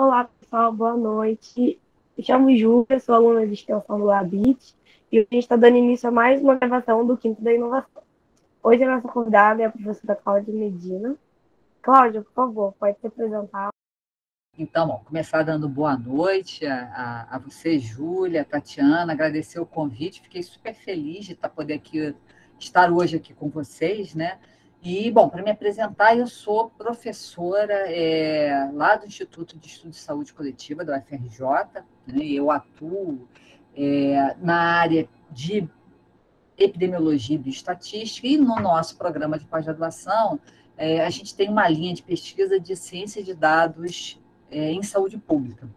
Olá, pessoal, boa noite. Me chamo Júlia, sou aluna de extensão do Labit e hoje a gente está dando início a mais uma gravação do Quinto da Inovação. Hoje a nossa convidada é a professora Cláudia Medina. Cláudia, por favor, pode se apresentar. Então, bom, começar dando boa noite a você, Júlia, Tatiana, agradecer o convite, fiquei super feliz de estar hoje aqui com vocês, né? E, bom, para me apresentar, eu sou professora lá do Instituto de Estudos de Saúde Coletiva, da UFRJ, né? Eu atuo na área de epidemiologia e bioestatística, e no nosso programa de pós-graduação, a gente tem uma linha de pesquisa de ciência de dados em saúde pública,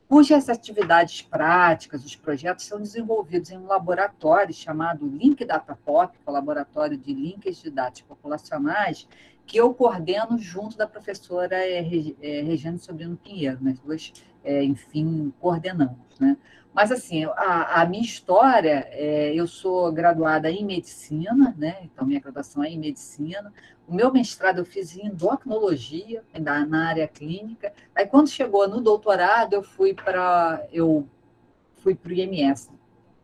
cujas atividades práticas, os projetos são desenvolvidos em um laboratório chamado Link Datapop, que é o laboratório de links de dados populacionais, que eu coordeno junto da professora Regiane Sobrino Pinheiro, nós duas, enfim, coordenamos, né? Mas, assim, a minha história, eu sou graduada em medicina, né? Então, minha graduação é em medicina. O meu mestrado eu fiz em endocrinologia, na área clínica. Aí, quando chegou no doutorado, eu fui para o IMS,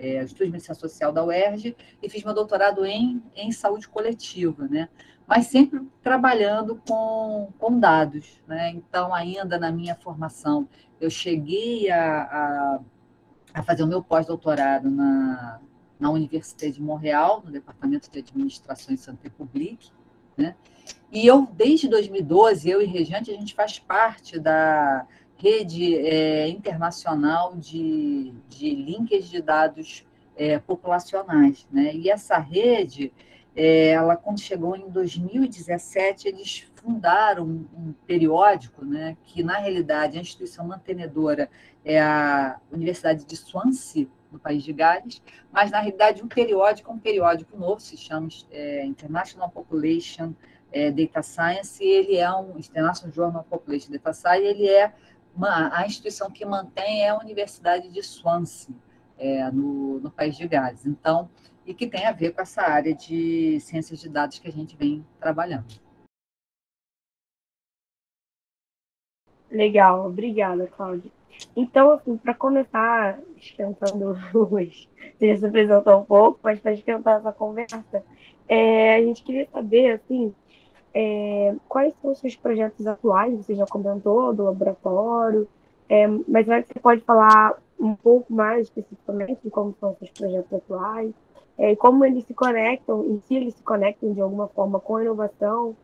Estudo de Medicina Social da UERJ, e fiz meu doutorado em saúde coletiva, né? Mas sempre trabalhando com dados, né? Então, ainda na minha formação, eu cheguei a fazer o meu pós-doutorado na Universidade de Montreal, no Departamento de Administração e Santé Publique, né? E desde 2012, eu e Rejante, a gente faz parte da rede internacional de links de dados populacionais, né? E essa rede, ela, quando chegou em 2017, eles fundaram um periódico, né? Que, na realidade, a instituição mantenedora é a Universidade de Swansea, no país de Gales, mas, na realidade, o periódico é um periódico novo, se chama International Population Data Science, e ele é um International Journal of Population Data Science, e ele é a instituição que mantém é a Universidade de Swansea, no país de Gales. Então, e que tem a ver com essa área de ciências de dados que a gente vem trabalhando. Legal, obrigada, Cláudia. Então, assim, para começar esquentando os... Você já se apresentou um pouco, mas para esquentar essa conversa, a gente queria saber, assim, quais são os seus projetos atuais? Você já comentou do laboratório, mas será que você pode falar um pouco mais especificamente de como são os seus projetos atuais? E como eles se conectam, em si eles se conectam de alguma forma com a inovação,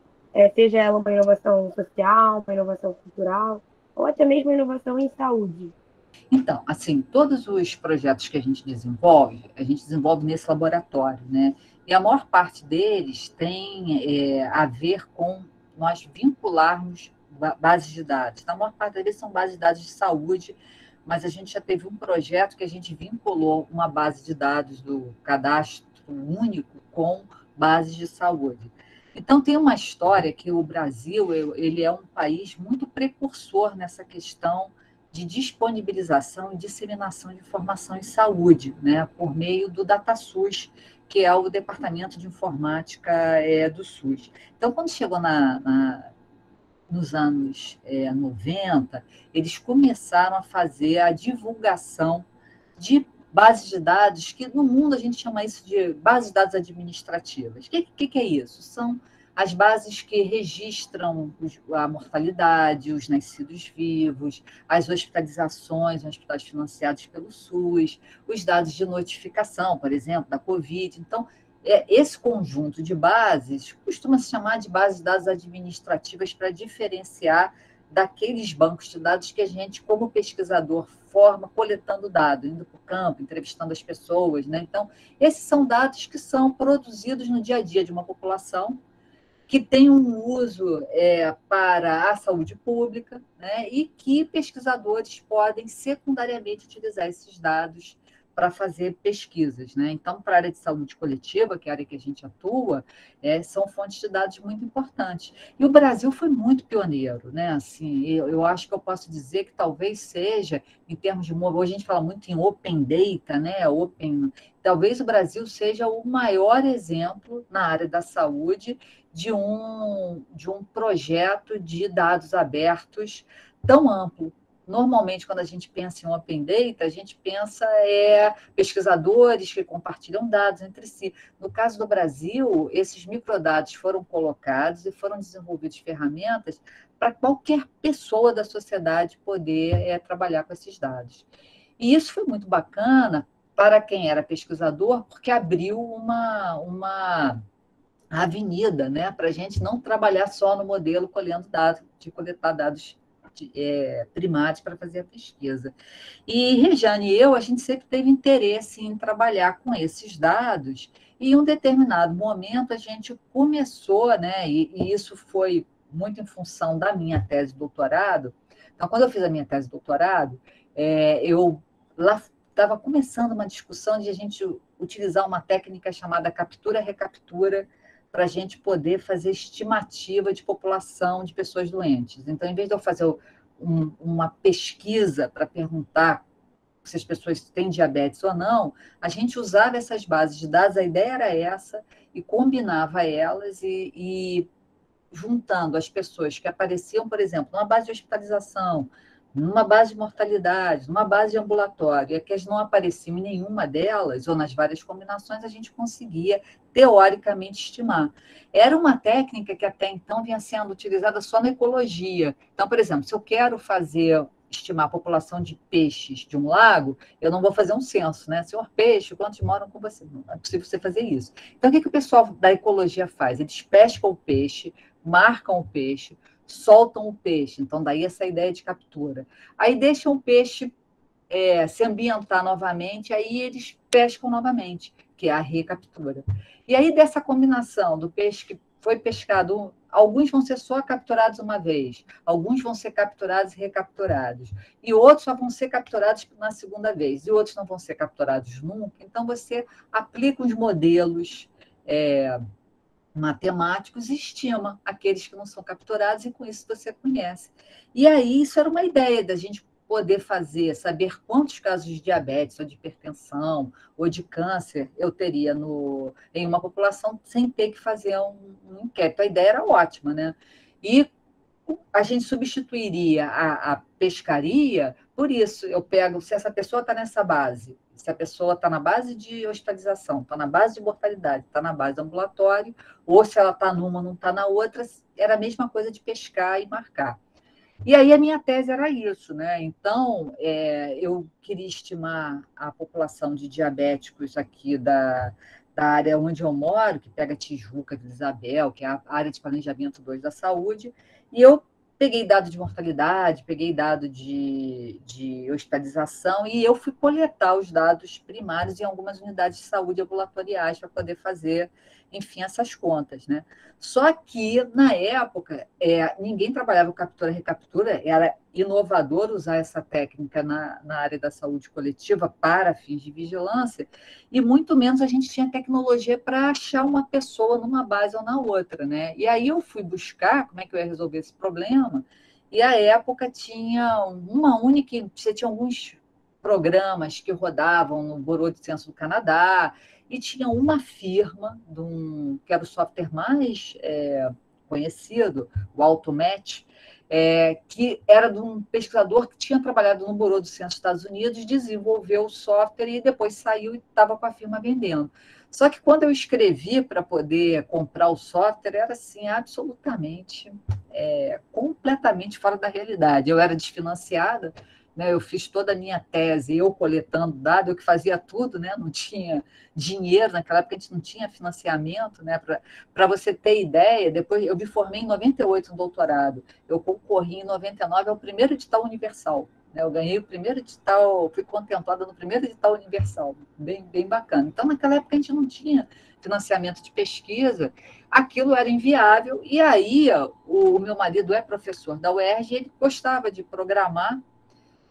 seja ela uma inovação social, uma inovação cultural, ou até mesmo uma inovação em saúde? Então, assim, todos os projetos que a gente desenvolve nesse laboratório, né? E a maior parte deles tem a ver com nós vincularmos bases de dados. Então, a maior parte deles são bases de dados de saúde, mas a gente já teve um projeto que a gente vinculou uma base de dados do cadastro único com bases de saúde. Então, tem uma história que o Brasil ele é um país muito precursor nessa questão de disponibilização e disseminação de informação em saúde, né, por meio do DataSUS, que é o Departamento de Informática do SUS. Então, quando chegou nos anos 90, eles começaram a fazer a divulgação de bases de dados, que no mundo a gente chama isso de bases de dados administrativas. O que é isso? São as bases que registram a mortalidade, os nascidos vivos, as hospitalizações em hospitais financiados pelo SUS, os dados de notificação, por exemplo, da Covid. Então, esse conjunto de bases costuma se chamar de bases de dados administrativas para diferenciar daqueles bancos de dados que a gente, como pesquisador, forma coletando dados, indo para o campo, entrevistando as pessoas, né? Então, esses são dados que são produzidos no dia a dia de uma população que tem um uso para a saúde pública, né? E que pesquisadores podem secundariamente utilizar esses dados para fazer pesquisas, né? Então, para a área de saúde coletiva, que é a área que a gente atua, são fontes de dados muito importantes. E o Brasil foi muito pioneiro, né? Assim, eu acho que eu posso dizer que talvez seja, em termos de... Hoje a gente fala muito em open data, né? Talvez o Brasil seja o maior exemplo na área da saúde de um projeto de dados abertos tão amplo normalmente, quando a gente pensa em Open Data, a gente pensa pesquisadores que compartilham dados entre si. No caso do Brasil, esses microdados foram colocados e foram desenvolvidas ferramentas para qualquer pessoa da sociedade poder trabalhar com esses dados. E isso foi muito bacana para quem era pesquisador, porque abriu uma avenida, né, para a gente não trabalhar só no modelo colhendo dados, de coletar dados primários para fazer a pesquisa. E Rejane e eu, a gente sempre teve interesse em trabalhar com esses dados, e em um determinado momento a gente começou, né, e isso foi muito em função da minha tese de doutorado. Então, quando eu fiz a minha tese de doutorado, eu lá estava começando uma discussão de a gente utilizar uma técnica chamada captura-recaptura para a gente poder fazer estimativa de população de pessoas doentes. Então, em vez de eu fazer uma pesquisa para perguntar se as pessoas têm diabetes ou não, a gente usava essas bases de dados, a ideia era essa, e combinava elas e juntando as pessoas que apareciam, por exemplo, numa base de hospitalização, numa base de mortalidade, numa base de ambulatório, e que as não apareciam em nenhuma delas, ou nas várias combinações, a gente conseguia, teoricamente, estimar. Era uma técnica que até então vinha sendo utilizada só na ecologia. Então, por exemplo, se eu quero estimar a população de peixes de um lago, eu não vou fazer um censo, né? Senhor peixe, quantos moram com você? Não é possível você fazer isso. Então, o que o pessoal da ecologia faz? Eles pescam o peixe, marcam o peixe, soltam o peixe. Então, daí essa ideia de captura. Aí deixam o peixe se ambientar novamente, aí eles pescam novamente, que é a recaptura. E aí, dessa combinação do peixe que foi pescado, alguns vão ser só capturados uma vez, alguns vão ser capturados e recapturados, e outros só vão ser capturados na segunda vez, e outros não vão ser capturados nunca. Então, você aplica os modelos matemáticos e estima aqueles que não são capturados, e com isso você conhece. E aí, isso era uma ideia da gente poder saber quantos casos de diabetes, ou de hipertensão, ou de câncer eu teria em uma população sem ter que fazer um inquérito. A ideia era ótima, né? E a gente substituiria a pescaria por isso. Eu pego, se essa pessoa está nessa base, se a pessoa está na base de hospitalização, está na base de mortalidade, está na base de ambulatório, ou se ela está numa, não está na outra, era a mesma coisa de pescar e marcar. E aí a minha tese era isso, né? Então, eu queria estimar a população de diabéticos aqui da área onde eu moro, que pega Tijuca, Vila Isabel, que é a área de planejamento 2 da saúde, e eu peguei dado de mortalidade, peguei dado de hospitalização, e eu fui coletar os dados primários em algumas unidades de saúde ambulatoriais para poder fazer, enfim, essas contas, né? Só que, na época, ninguém trabalhava com captura e recaptura, era inovador usar essa técnica na área da saúde coletiva para fins de vigilância, e muito menos a gente tinha tecnologia para achar uma pessoa numa base ou na outra, né? E aí eu fui buscar como é que eu ia resolver esse problema, e à época tinha uma única, você tinha alguns programas que rodavam no Bureau de Censo do Canadá, e tinha uma firma, que era o software mais conhecido, o Automatch, que era de um pesquisador que tinha trabalhado no Bureau do Censo dos Estados Unidos, desenvolveu o software e depois saiu e estava com a firma vendendo. Só que quando eu escrevi para poder comprar o software, era assim, absolutamente, completamente fora da realidade. Eu era desfinanciada, né? Eu fiz toda a minha tese, eu coletando dados, eu que fazia tudo, né? Não tinha dinheiro, naquela época a gente não tinha financiamento, né? Para você ter ideia, depois eu me formei em 98 no doutorado, eu concorri em 99 ao primeiro edital universal, né? Eu ganhei o primeiro edital, fui contemplada no primeiro edital universal, bem, bem bacana. Então, naquela época a gente não tinha financiamento de pesquisa, aquilo era inviável, e aí o meu marido é professor da UERJ, e ele gostava de programar.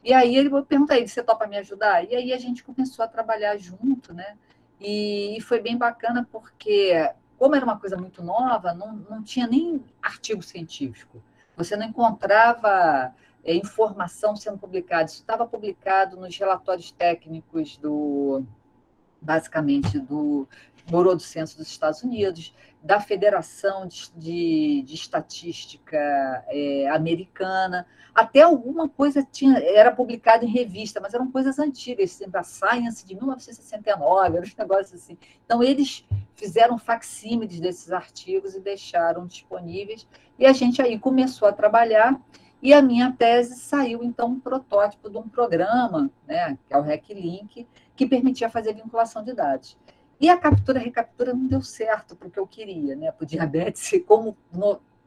E aí ele pergunta aí, você topa me ajudar? E aí a gente começou a trabalhar junto, né? E foi bem bacana porque, como era uma coisa muito nova, não tinha nem artigo científico. Você não encontrava informação sendo publicada. Isso estava publicado nos relatórios técnicos basicamente do Bureau do Censo dos Estados Unidos, da Federação de Estatística Americana, até alguma coisa era publicada em revista, mas eram coisas antigas, sempre a Science de 1969, eram uns negócios assim. Então, eles fizeram facsímiles desses artigos e deixaram disponíveis, e a gente aí começou a trabalhar, e a minha tese saiu, então, um protótipo de um programa, né, que é o RecLink, que permitia fazer vinculação de dados. E a captura-recaptura não deu certo para o que eu queria, né? Para o diabetes, como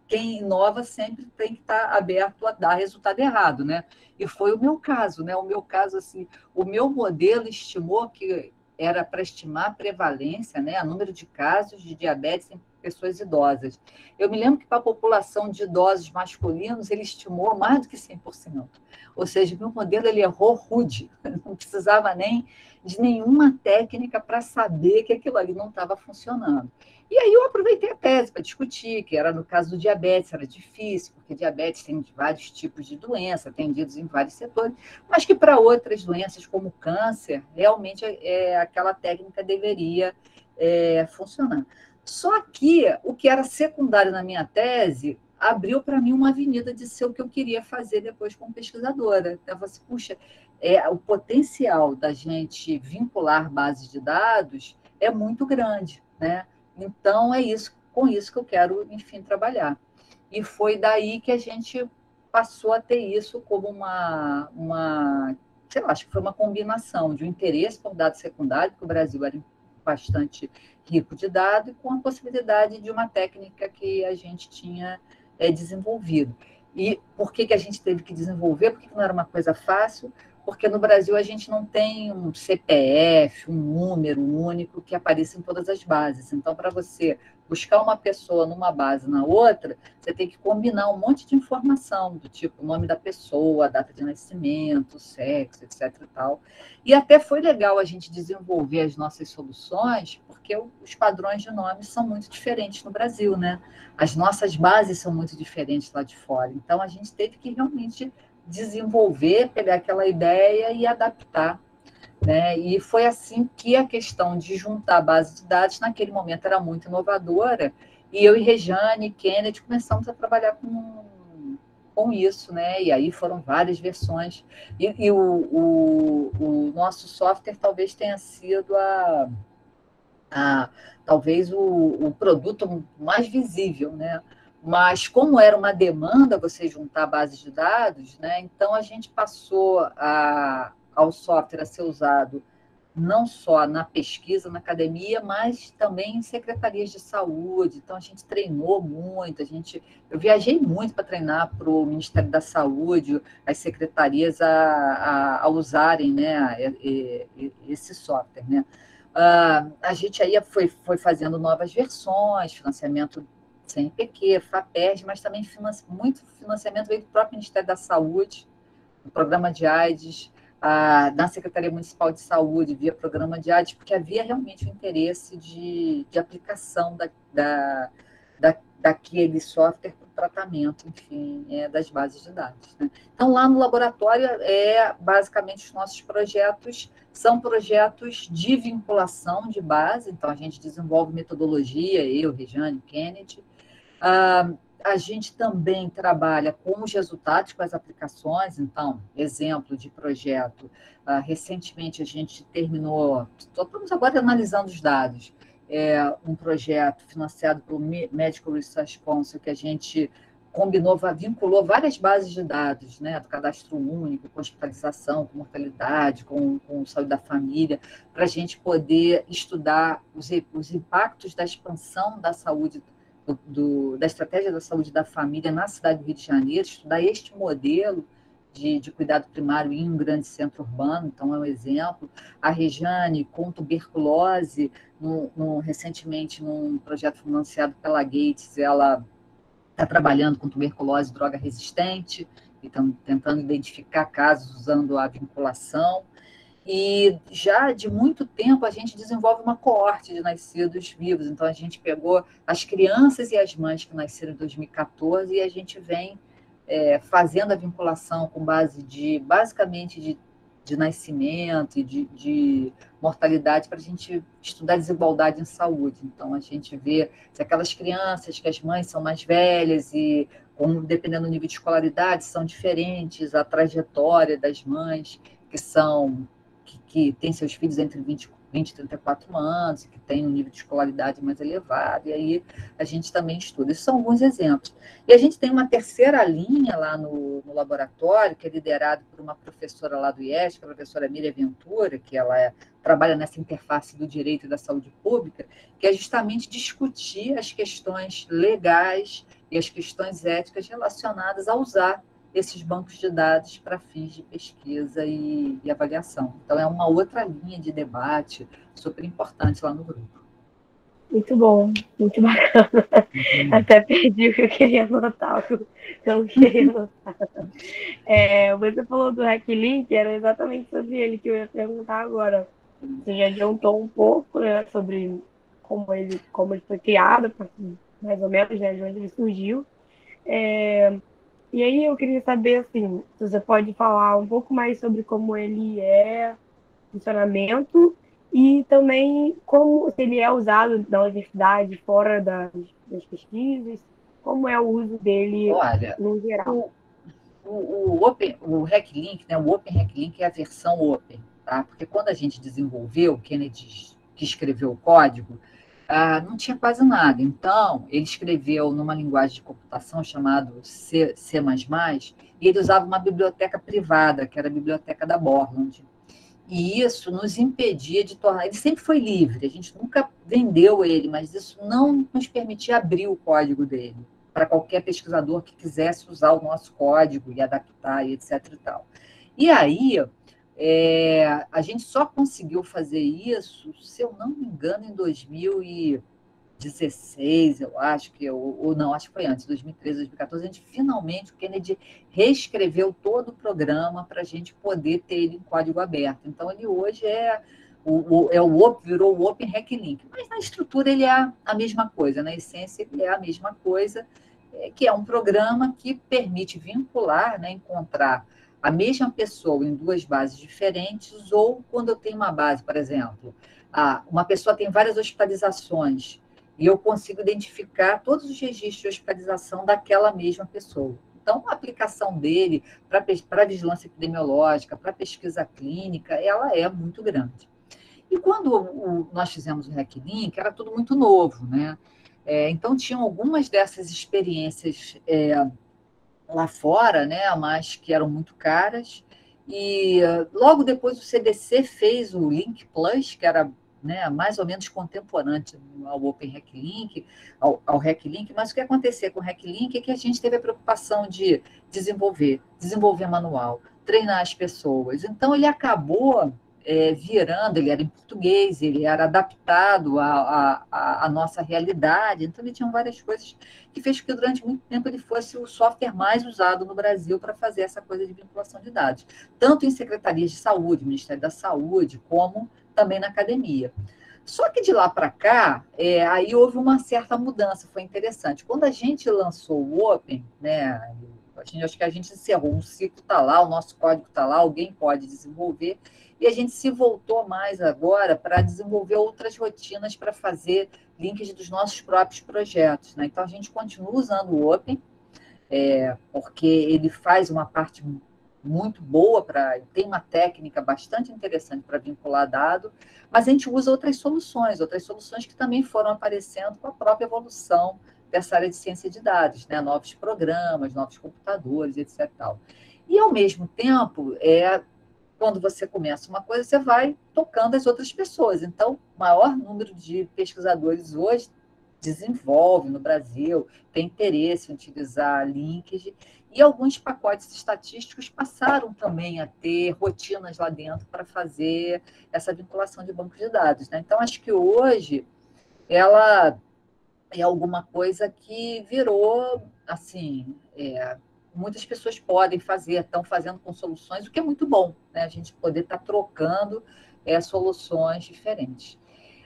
quem inova sempre tem que estar aberto a dar resultado errado, né? E foi o meu caso, né? O meu caso, assim, o meu modelo estimou que era para estimar a prevalência, né? O número de casos de diabetes em pessoas idosas. Eu me lembro que para a população de idosos masculinos, ele estimou mais do que 100%. Ou seja, o meu modelo ele errou rude, não precisava nem de nenhuma técnica para saber que aquilo ali não estava funcionando. E aí eu aproveitei a tese para discutir, que era no caso do diabetes, era difícil, porque diabetes tem vários tipos de doença, atendidos em vários setores, mas que para outras doenças, como câncer, realmente aquela técnica deveria funcionar. Só que o que era secundário na minha tese abriu para mim uma avenida de ser o que eu queria fazer depois como pesquisadora. Então, eu falei assim, puxa, o potencial da gente vincular bases de dados é muito grande, né? Então, com isso que eu quero, enfim, trabalhar. E foi daí que a gente passou a ter isso como sei lá, acho que foi uma combinação de um interesse por dados secundários, porque o Brasil era bastante rico de dados, e com a possibilidade de uma técnica que a gente tinha desenvolvido. E por que a gente teve que desenvolver? Porque não era uma coisa fácil, porque no Brasil a gente não tem um CPF, um número único que apareça em todas as bases. Então, para você buscar uma pessoa numa base na outra, você tem que combinar um monte de informação, do tipo o nome da pessoa, a data de nascimento, sexo, etc. E tal. E até foi legal a gente desenvolver as nossas soluções, porque os padrões de nomes são muito diferentes no Brasil, né? As nossas bases são muito diferentes lá de fora. Então, a gente teve que realmente desenvolver, pegar aquela ideia e adaptar, né? E foi assim que a questão de juntar a base de dados, naquele momento, era muito inovadora, e eu e Rejane, Kennedy, começamos a trabalhar com isso, né? E aí foram várias versões, e o nosso software talvez tenha sido talvez o produto mais visível, né? Mas como era uma demanda você juntar bases de dados, né? Então a gente passou ao software a ser usado não só na pesquisa, na academia, mas também em secretarias de saúde. Então a gente treinou muito, eu viajei muito para treinar para o Ministério da Saúde, as secretarias a usarem, né, esse software, né? A gente aí foi fazendo novas versões, financiamento CNPq, FAPERJ, mas também muito financiamento veio do próprio Ministério da Saúde, do programa de AIDS, da Secretaria Municipal de Saúde, via programa de AIDS, porque havia realmente o interesse de aplicação daquele software para o tratamento, enfim, das bases de dados, né? Então, lá no laboratório, basicamente, os nossos projetos são projetos de vinculação de base, então a gente desenvolve metodologia, eu, Rejane, Kennedy. A gente também trabalha com os resultados, com as aplicações, então, exemplo de projeto, recentemente a gente terminou, estamos agora analisando os dados, um projeto financiado pelo Medical Research Council, que a gente vinculou várias bases de dados, né, do cadastro único, com hospitalização, com mortalidade, com saúde da família, para a gente poder estudar os impactos da expansão da saúde, da estratégia da saúde da família na cidade do Rio de Janeiro, estudar este modelo de cuidado primário em um grande centro urbano, então é um exemplo. A Rejane, com tuberculose, recentemente, num projeto financiado pela Gates, ela está trabalhando com tuberculose e droga resistente, e estamos tentando identificar casos usando a vinculação. E já de muito tempo a gente desenvolve uma coorte de nascidos vivos. Então, a gente pegou as crianças e as mães que nasceram em 2014 e a gente vem fazendo a vinculação com base basicamente de de nascimento e de mortalidade para a gente estudar desigualdade em saúde. Então, a gente vê se aquelas crianças que as mães são mais velhas e, dependendo do nível de escolaridade, são diferentes, a trajetória das mães que têm seus filhos entre 20 e 34 anos, que têm um nível de escolaridade mais elevado, e aí a gente também estuda. Esses são alguns exemplos. E a gente tem uma terceira linha lá no laboratório, que é liderado por uma professora lá do IES, que é a professora Miriam Ventura, que ela trabalha nessa interface do direito e da saúde pública, que é justamente discutir as questões legais e as questões éticas relacionadas a usar esses bancos de dados para fins de pesquisa e avaliação. Então, é uma outra linha de debate super importante lá no grupo. Muito bom, muito bacana. Até perdi o que eu queria anotar, o que eu não queria anotar. Você falou do Hacklink, era exatamente sobre ele que eu ia perguntar agora. Você já adiantou um pouco, né, sobre como ele foi criado, mais ou menos, né, de onde ele surgiu. E aí eu queria saber, assim, se você pode falar um pouco mais sobre como ele funcionamento e também como se ele é usado na universidade, fora das pesquisas, como é o uso dele Olha, no geral. o Hacklink, né, o Open Hacklink é a versão Open, tá? Porque quando a gente desenvolveu, o Kennedy que escreveu o código, não tinha quase nada. Então, ele escreveu numa linguagem de computação chamada C++, e ele usava uma biblioteca privada, que era a biblioteca da Borland. E isso nos impedia de tornar. Ele sempre foi livre, a gente nunca vendeu ele, mas isso não nos permitia abrir o código dele para qualquer pesquisador que quisesse usar o nosso código e adaptar, e etc. E tal. E aí, a gente só conseguiu fazer isso, se eu não me engano, em 2016, eu acho que, ou não, acho que foi antes, 2013, 2014, a gente finalmente, o Kennedy reescreveu todo o programa para a gente poder ter ele em código aberto. Então, ele hoje virou o Open Hacklink, mas na estrutura ele é a mesma coisa, na essência ele é a mesma coisa, que é um programa que permite vincular, né, encontrar a mesma pessoa em duas bases diferentes, ou quando eu tenho uma base, por exemplo, uma pessoa tem várias hospitalizações, e eu consigo identificar todos os registros de hospitalização daquela mesma pessoa. Então, a aplicação dele para vigilância epidemiológica, para pesquisa clínica, ela é muito grande. E quando nós fizemos o Hacklink, era tudo muito novo, né? Então, tinham algumas dessas experiências lá fora, né? Mas que eram muito caras. E logo depois o CDC fez o Link Plus, que era, né, mais ou menos contemporâneo ao Open Hacklink, ao Hacklink, mas o que acontecia com o Hacklink é que a gente teve a preocupação de desenvolver manual, treinar as pessoas. Então, ele acabou virando, ele era em português, ele era adaptado à nossa realidade, então ele tinha várias coisas que fez com que durante muito tempo ele fosse o software mais usado no Brasil para fazer essa coisa de vinculação de dados, tanto em secretarias de saúde, Ministério da Saúde, como também na academia. Só que de lá para cá, aí houve uma certa mudança, foi interessante. Quando a gente lançou o Open, né, acho que a gente encerrou, um ciclo está lá, o nosso código está lá, alguém pode desenvolver, e a gente se voltou mais agora para desenvolver outras rotinas para fazer links dos nossos próprios projetos, né? Então, a gente continua usando o Open, porque ele faz uma parte muito boa, tem uma técnica bastante interessante para vincular dado, mas a gente usa outras soluções que também foram aparecendo com a própria evolução dessa área de ciência de dados, né? Novos programas, novos computadores, etc. Tal. E, ao mesmo tempo, quando você começa uma coisa, você vai tocando as outras pessoas. Então, o maior número de pesquisadores hoje desenvolve no Brasil, tem interesse em utilizar links, e alguns pacotes estatísticos passaram também a ter rotinas lá dentro para fazer essa vinculação de bancos de dados, né? Então, acho que hoje ela é alguma coisa que virou, assim, muitas pessoas podem fazer, estão fazendo com soluções, o que é muito bom, né? A gente poder estar trocando soluções diferentes.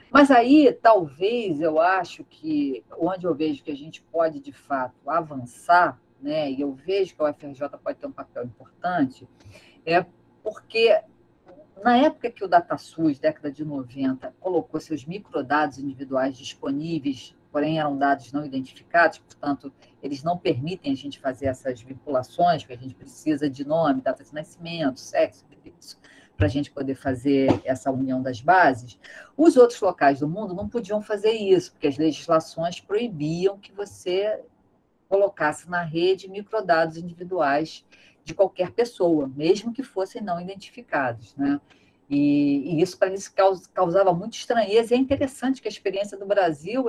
Mas aí, talvez, eu acho que, onde eu vejo que a gente pode, de fato, avançar, né? E eu vejo que a UFRJ pode ter um papel importante, porque Na época que o DataSUS, década de 90, colocou seus microdados individuais disponíveis, porém eram dados não identificados, portanto, eles não permitem a gente fazer essas vinculações, porque a gente precisa de nome, data de nascimento, sexo, isso, para a gente poder fazer essa união das bases. Os outros locais do mundo não podiam fazer isso, porque as legislações proibiam que você colocasse na rede microdados individuais de qualquer pessoa, mesmo que fossem não identificados, né? E isso para eles causava muita estranheza. E é interessante que a experiência do Brasil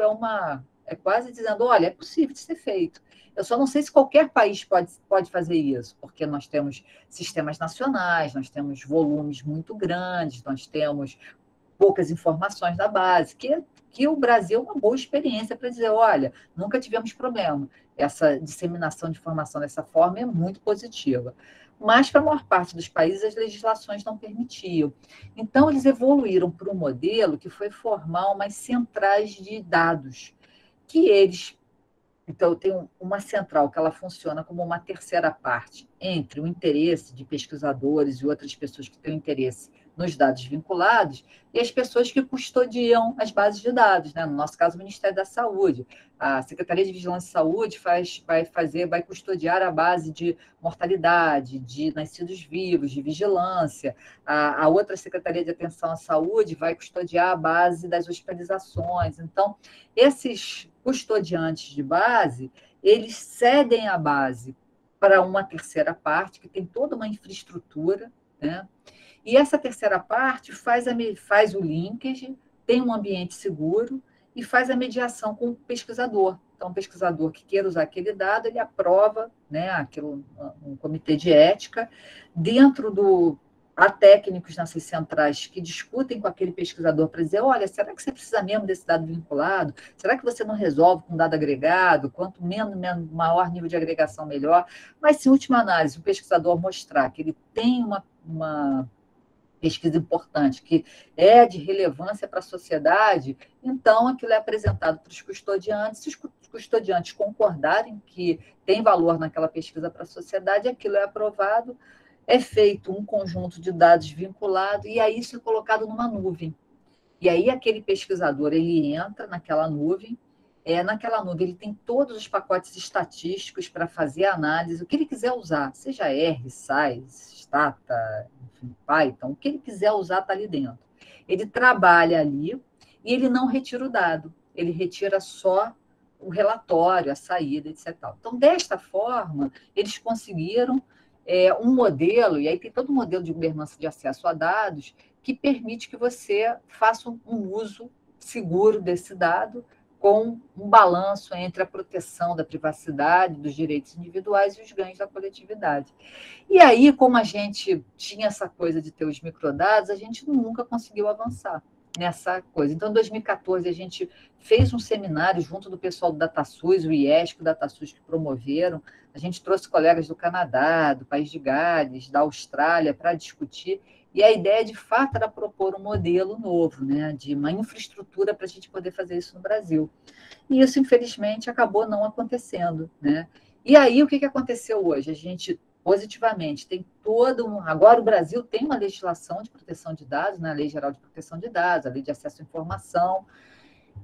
é quase dizendo, olha, é possível de ser feito. Eu só não sei se qualquer país pode fazer isso, porque nós temos sistemas nacionais, nós temos volumes muito grandes, nós temos poucas informações da base, que o Brasil é uma boa experiência para dizer, olha, nunca tivemos problema. Essa disseminação de informação dessa forma é muito positiva. Mas, para a maior parte dos países, as legislações não permitiam. Então, eles evoluíram para um modelo que foi formar umas centrais de dados, que eles... Então, tem uma central que ela funciona como uma terceira parte entre o interesse de pesquisadores e outras pessoas que têm interesse nos dados vinculados e as pessoas que custodiam as bases de dados, né? No nosso caso, o Ministério da Saúde. A Secretaria de Vigilância e Saúde vai custodiar a base de mortalidade, de nascidos vivos, de vigilância. A outra Secretaria de Atenção à Saúde vai custodiar a base das hospitalizações. Então, esses custodiantes de base, eles cedem a base para uma terceira parte, que tem toda uma infraestrutura, né? E essa terceira parte faz o linkage, tem um ambiente seguro e faz a mediação com o pesquisador. Então, o pesquisador que queira usar aquele dado, ele aprova, né, um comitê de ética, dentro do... Há técnicos nessas centrais que discutem com aquele pesquisador para dizer, olha, será que você precisa mesmo desse dado vinculado? Será que você não resolve com dado agregado? Quanto maior nível de agregação, melhor. Mas, se, em última análise, o pesquisador mostrar que ele tem uma pesquisa importante, que é de relevância para a sociedade, então aquilo é apresentado para os custodiantes, se os custodiantes concordarem que tem valor naquela pesquisa para a sociedade, aquilo é aprovado, é feito um conjunto de dados vinculado, e aí isso é colocado numa nuvem. E aí aquele pesquisador, ele entra naquela nuvem ele tem todos os pacotes estatísticos para fazer a análise, o que ele quiser usar, seja R, SAS, Stata, enfim, Python, o que ele quiser usar está ali dentro. Ele trabalha ali e ele não retira o dado, ele retira só o relatório, a saída, etc. Então, desta forma, eles conseguiram um modelo, e aí tem todo um modelo de governança de acesso a dados, que permite que você faça um uso seguro desse dado, com um balanço entre a proteção da privacidade, dos direitos individuais e os ganhos da coletividade. E aí, como a gente tinha essa coisa de ter os microdados, a gente nunca conseguiu avançar nessa coisa. Então, em 2014, a gente fez um seminário junto do pessoal do DataSUS, o IESC, o DataSUS que promoveram. A gente trouxe colegas do Canadá, do País de Gales, da Austrália, para discutir. E a ideia, de fato, era propor um modelo novo, né, de uma infraestrutura para a gente poder fazer isso no Brasil. E isso, infelizmente, acabou não acontecendo, né? E aí, o que aconteceu hoje? A gente, positivamente, tem Agora, o Brasil tem uma legislação de proteção de dados, né? A Lei Geral de Proteção de Dados, a Lei de Acesso à Informação,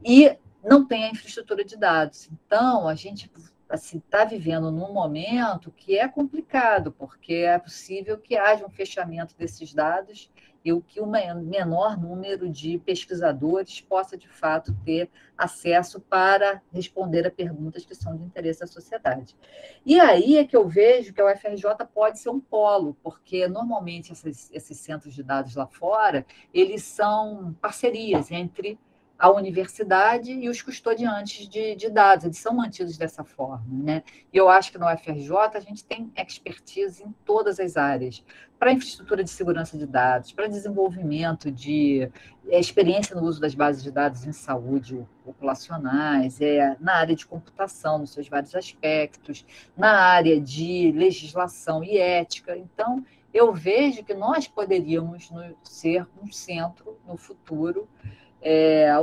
e não tem a infraestrutura de dados. Então, a gente assim, está vivendo num momento que é complicado, porque é possível que haja um fechamento desses dados e que o menor número de pesquisadores possa, de fato, ter acesso para responder a perguntas que são de interesse da sociedade. E aí é que eu vejo que a UFRJ pode ser um polo, porque, normalmente, esses centros de dados lá fora, eles são parcerias entre a universidade e os custodiantes de dados, eles são mantidos dessa forma, né? E eu acho que na UFRJ a gente tem expertise em todas as áreas, para infraestrutura de segurança de dados, para desenvolvimento de experiência no uso das bases de dados em saúde populacionais, na área de computação, nos seus vários aspectos, na área de legislação e ética. Então, eu vejo que nós poderíamos ser um centro no futuro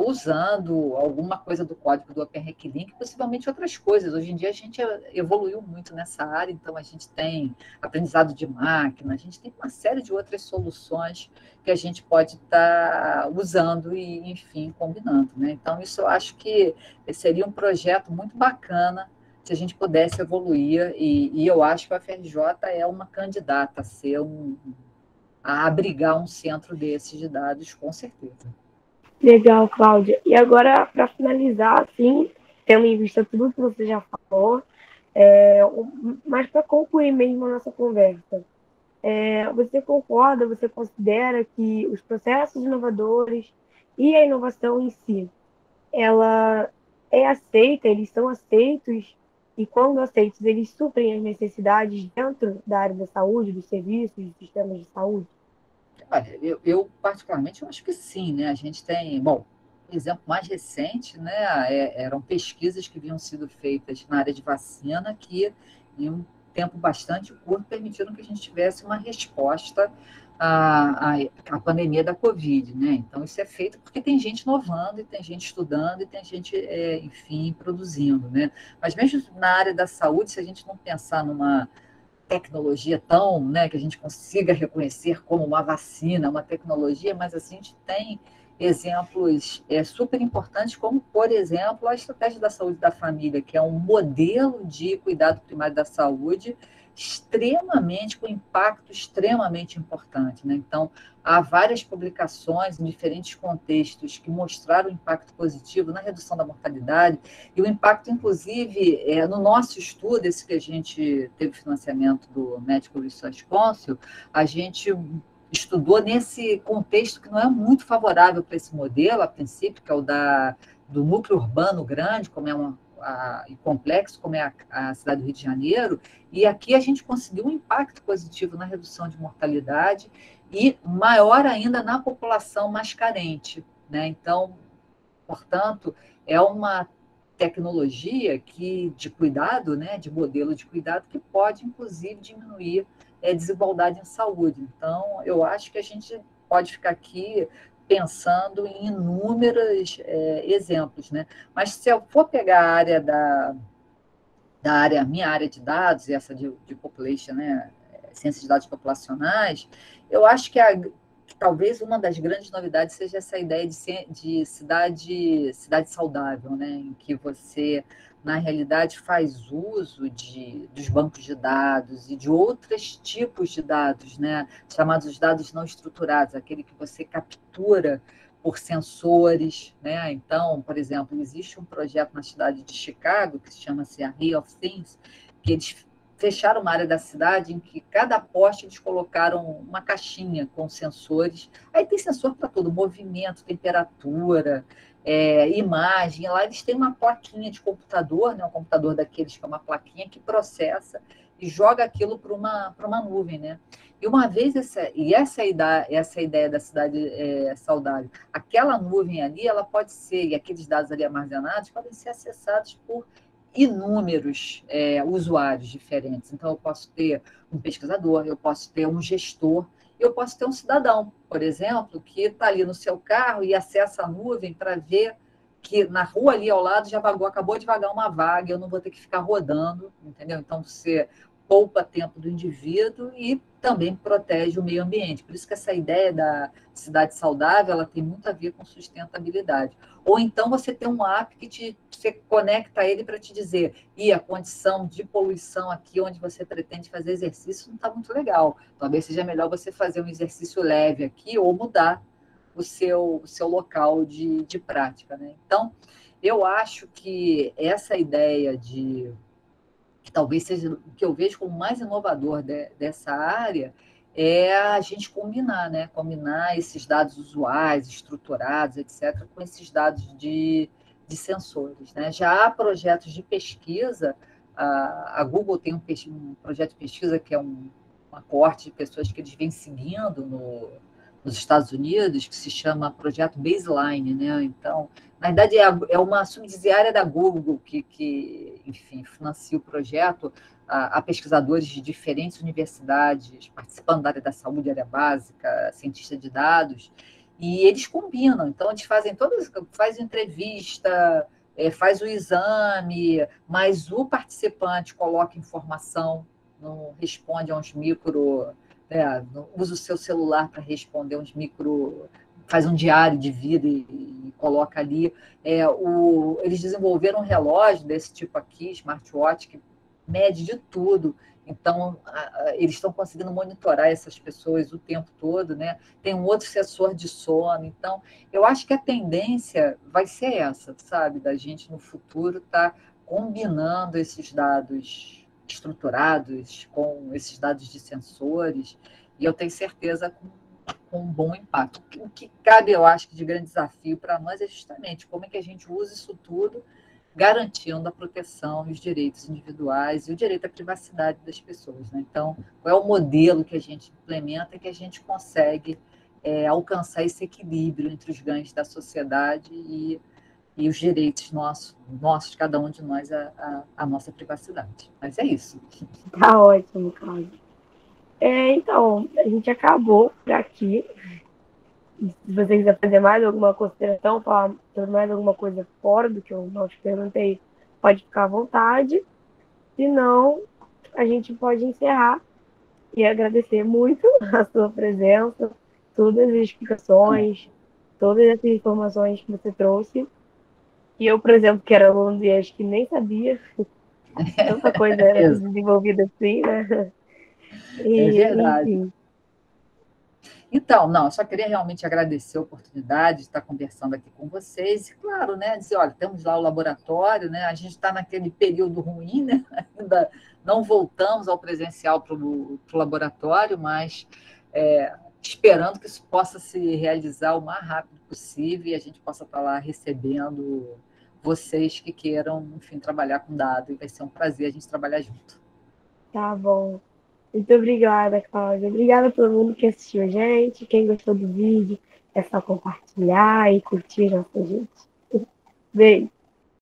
usando alguma coisa do código do OpenRequilink, possivelmente outras coisas. Hoje em dia a gente evoluiu muito nessa área, então a gente tem aprendizado de máquina, a gente tem uma série de outras soluções que a gente pode estar usando e, enfim, combinando, né? Então, isso eu acho que seria um projeto muito bacana se a gente pudesse evoluir, e eu acho que a UFRJ é uma candidata a ser a abrigar um centro desses de dados, com certeza. Legal, Cláudia. E agora, para finalizar, assim, tendo em vista tudo que você já falou, mas para concluir mesmo a nossa conversa, você concorda, você considera que os processos inovadores e a inovação em si, ela é aceita, eles são aceitos, e quando aceitos, eles suprem as necessidades dentro da área da saúde, dos serviços, dos sistemas de saúde? Olha, eu particularmente eu acho que sim, né? A gente tem, bom, exemplo mais recente, né? Eram pesquisas que haviam sido feitas na área de vacina que, em um tempo bastante curto, permitiram que a gente tivesse uma resposta à pandemia da Covid, né? Então, isso é feito porque tem gente inovando, e tem gente estudando, e tem gente, enfim, produzindo, né? Mas mesmo na área da saúde, se a gente não pensar numa tecnologia tão, né, que a gente consiga reconhecer como uma vacina, uma tecnologia, mas assim, a gente tem exemplos super importantes, como, por exemplo, a estratégia da saúde da família, que é um modelo de cuidado primário da saúde extremamente, com impacto extremamente importante, né? Então, há várias publicações em diferentes contextos que mostraram o impacto positivo na redução da mortalidade e o impacto, inclusive, no nosso estudo, esse que a gente teve financiamento do Medical Research Council, a gente estudou nesse contexto que não é muito favorável para esse modelo, a princípio, que é o do núcleo urbano grande, como é e complexo, como é a cidade do Rio de Janeiro, e aqui a gente conseguiu um impacto positivo na redução de mortalidade e maior ainda na população mais carente, né? Então, portanto, é uma tecnologia de cuidado, né, de modelo de cuidado, que pode, inclusive, diminuir a desigualdade em saúde. Então, eu acho que a gente pode ficar aqui pensando em inúmeros exemplos, né? Mas se eu for pegar a área minha área de dados, essa de population, né, ciência de dados populacionais, eu acho que talvez uma das grandes novidades seja essa ideia de cidade saudável, né, em que você, na realidade, faz uso dos bancos de dados e de outros tipos de dados, né, chamados dados não estruturados, aquele que você captura por sensores, né? Então, por exemplo, existe um projeto na cidade de Chicago que se chama-se a Rio of Things, que eles fecharam uma área da cidade em que cada poste eles colocaram uma caixinha com sensores. Aí tem sensor para tudo, movimento, temperatura, imagem. Lá eles têm uma plaquinha de computador, né? Um computador daqueles que é uma plaquinha que processa e joga aquilo para uma nuvem, né? E uma vez essa ideia da cidade saudável, aquela nuvem ali, ela pode ser, e aqueles dados ali armazenados podem ser acessados por inúmeros usuários diferentes. Então, eu posso ter um pesquisador, eu posso ter um gestor, eu posso ter um cidadão, por exemplo, que está ali no seu carro e acessa a nuvem para ver que na rua ali ao lado acabou de vagar uma vaga, eu não vou ter que ficar rodando, entendeu? Então, você poupa tempo do indivíduo e também protege o meio ambiente. Por isso que essa ideia da cidade saudável, ela tem muito a ver com sustentabilidade. Ou então você tem um app que você conecta a ele para te dizer, a condição de poluição aqui onde você pretende fazer exercício não está muito legal. Talvez seja melhor você fazer um exercício leve aqui ou mudar o seu local de prática, né? Então, eu acho que essa ideia que talvez seja o que eu vejo como mais inovador dessa área, é a gente combinar, né? Combinar esses dados usuais, estruturados, etc., com esses dados de sensores, né? Já há projetos de pesquisa, a Google tem um projeto de pesquisa que é uma coorte de pessoas que eles vêm seguindo nos Estados Unidos, que se chama Projeto Baseline, né? Então, na verdade, é uma subsidiária da Google que, enfim, financia o projeto. Há pesquisadores de diferentes universidades participando da área da saúde, área básica, cientista de dados, E eles combinam, então eles fazem todas, faz entrevista, faz o exame, mas o participante coloca informação, não responde a uns micro, usa o seu celular para responder uns micro, faz um diário de vida e coloca ali. Eles desenvolveram um relógio desse tipo aqui, smartwatch, que mede de tudo. Então, eles estão conseguindo monitorar essas pessoas o tempo todo, né? Tem um outro sensor de sono. Então, eu acho que a tendência vai ser essa, sabe? Da gente, no futuro, estar combinando esses dados estruturados com esses dados de sensores, e eu tenho certeza com um bom impacto. O que cabe, eu acho, de grande desafio para nós é justamente como é que a gente usa isso tudo garantindo a proteção e os direitos individuais e o direito à privacidade das pessoas. Né? Então, qual é o modelo que a gente implementa que a gente consegue alcançar esse equilíbrio entre os ganhos da sociedade e os direitos nossos, cada um de nós, a nossa privacidade. Mas é isso. Tá ótimo, Cláudia. Então, a gente acabou por aqui. Se você quiser fazer mais alguma consideração, falar sobre mais alguma coisa fora do que eu não te perguntei, pode ficar à vontade. Se não, a gente pode encerrar e agradecer muito a sua presença, todas as explicações, todas essas informações que você trouxe. E eu, por exemplo, que era aluno e acho que nem sabia tanta coisa era desenvolvida assim, né? É verdade. Enfim. Então, não, eu só queria realmente agradecer a oportunidade de estar conversando aqui com vocês. E, claro, né, dizer, olha, temos lá o laboratório, né, a gente está naquele período ruim, né, ainda não voltamos ao presencial para o laboratório, mas esperando que isso possa se realizar o mais rápido possível e a gente possa estar lá recebendo vocês que queiram, enfim, trabalhar com dado. E vai ser um prazer a gente trabalhar junto. Tá bom. Muito obrigada, Cláudia. Obrigada a todo mundo que assistiu a gente. Quem gostou do vídeo, é só compartilhar e curtir nossa gente. Beijo.